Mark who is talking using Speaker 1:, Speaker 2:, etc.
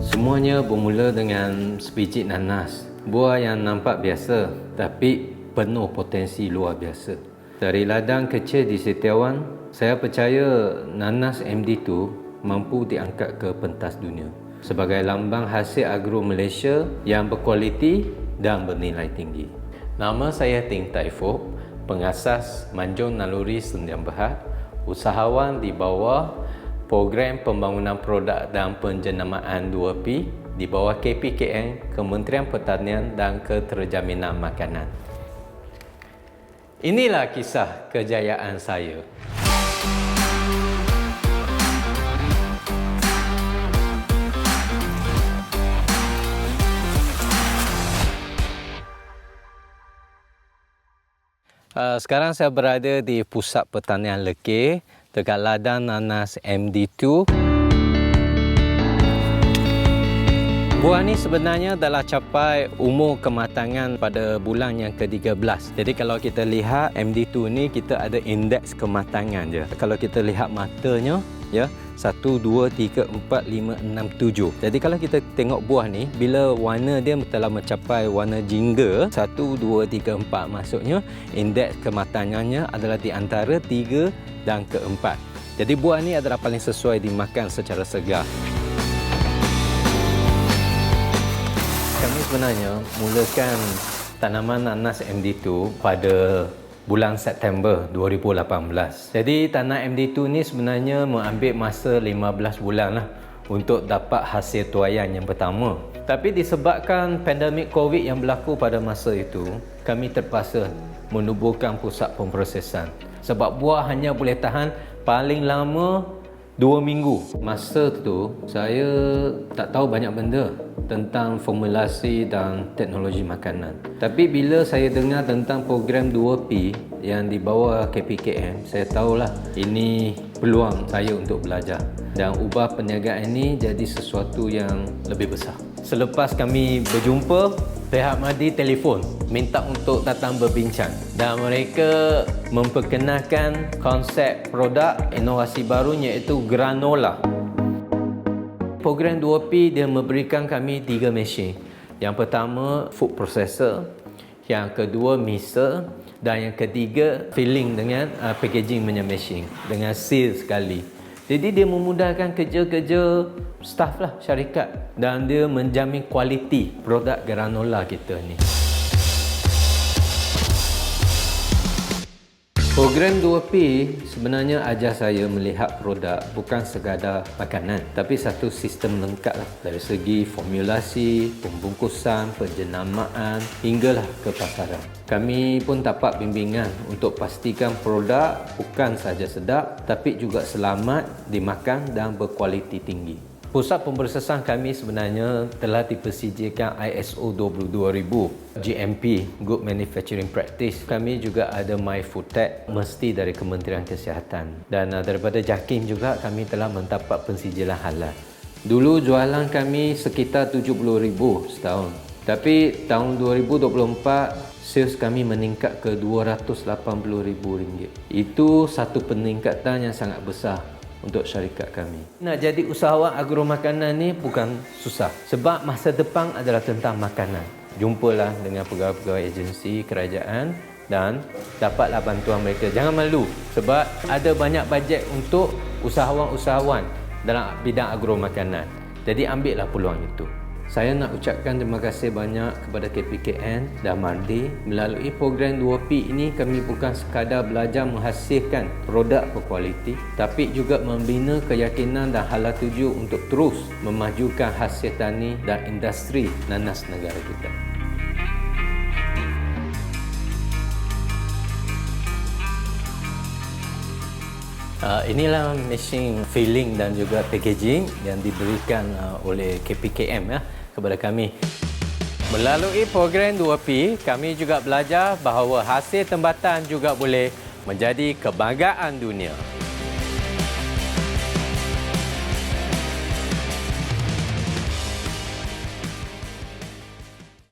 Speaker 1: Semuanya bermula dengan sebiji nanas. Buah yang nampak biasa tapi penuh potensi luar biasa. Dari ladang kecil di Setiawan, saya percaya nanas MD2 mampu diangkat ke pentas dunia sebagai lambang hasil agro Malaysia yang berkualiti dan bernilai tinggi. Nama saya Ting Tai Fook, pengasas Manjung Naluri Sendian Berhad, usahawan di bawah Program Pembangunan Produk dan Penjenamaan 2P di bawah KPKM, Kementerian Pertanian dan Keterjaminan Makanan. Inilah kisah kejayaan saya. Sekarang saya berada di Pusat Pertanian Lekir dekat ladang nanas MD2. Buah ni sebenarnya dah capai umur kematangan pada bulan yang ke-13. Jadi kalau kita lihat MD2 ni, kita ada indeks kematangan je. Kalau kita lihat matanya, ya, 1, 2, 3, 4, 5, 6, 7. Jadi kalau kita tengok buah ni, bila warna dia telah mencapai warna jingga 1, 2, 3, 4, maksudnya indeks kematangannya adalah di antara 3 dan ke-4. Jadi buah ni adalah paling sesuai dimakan secara segar. Kami sebenarnya mulakan tanaman nanas MD2 pada bulan September 2018. Jadi tanah MD2 ni sebenarnya mengambil masa 15 bulan lah untuk dapat hasil tuaian yang pertama. Tapi disebabkan pandemik COVID yang berlaku pada masa itu, kami terpaksa menubuhkan pusat pemprosesan. Sebab buah hanya boleh tahan paling lama 2 minggu. Masa tu saya tak tahu banyak benda tentang formulasi dan teknologi makanan. Tapi bila saya dengar tentang program 2P yang di bawah KPKM, saya tahulah ini peluang saya untuk belajar dan ubah perniagaan ini jadi sesuatu yang lebih besar. Selepas kami berjumpa, pihak Madi telefon minta untuk datang berbincang dan mereka memperkenalkan konsep produk inovasi baru iaitu granola. Program 2P dia memberikan kami 3 mesin. Yang pertama food processor, yang kedua mixer dan yang ketiga filling dengan packaging punya mesin dengan seal sekali. Jadi dia memudahkan kerja-kerja staf lah syarikat dan dia menjamin kualiti produk granola kita ni. Program 2P sebenarnya ajar saya melihat produk bukan sekadar makanan, tapi satu sistem lengkap lah, dari segi formulasi, pembungkusan, penjenamaan hinggalah ke pasaran. Kami pun dapat bimbingan untuk pastikan produk bukan sahaja sedap tapi juga selamat dimakan dan berkualiti tinggi. Pusat pemprosesan kami sebenarnya telah dipersijilkan ISO 22000 GMP Good Manufacturing Practice. Kami juga ada MyFoodTech mesti dari Kementerian Kesihatan dan daripada JAKIM juga kami telah mendapat pensijilan halal. Dulu jualan kami sekitar 70,000 setahun. Tapi tahun 2024 sales kami meningkat ke RM280,000. Itu satu peningkatan yang sangat besar untuk syarikat kami. Nak jadi usahawan agro makanan ni bukan susah. Sebab masa depan adalah tentang makanan. Jumpalah dengan pegawai-pegawai agensi kerajaan dan dapatlah bantuan mereka. Jangan malu sebab ada banyak bajet untuk usahawan-usahawan dalam bidang agro makanan. Jadi ambillah peluang itu. Saya nak ucapkan terima kasih banyak kepada KPKN dan Mardi. Melalui program 2P ini, kami bukan sekadar belajar menghasilkan produk berkualiti, tapi juga membina keyakinan dan hala tuju untuk terus memajukan hasil tani dan industri nanas negara kita. Inilah mesin filling dan juga packaging yang diberikan oleh KPKM kepada kami. Melalui program 2P, kami juga belajar bahawa hasil tempatan juga boleh menjadi kebanggaan dunia.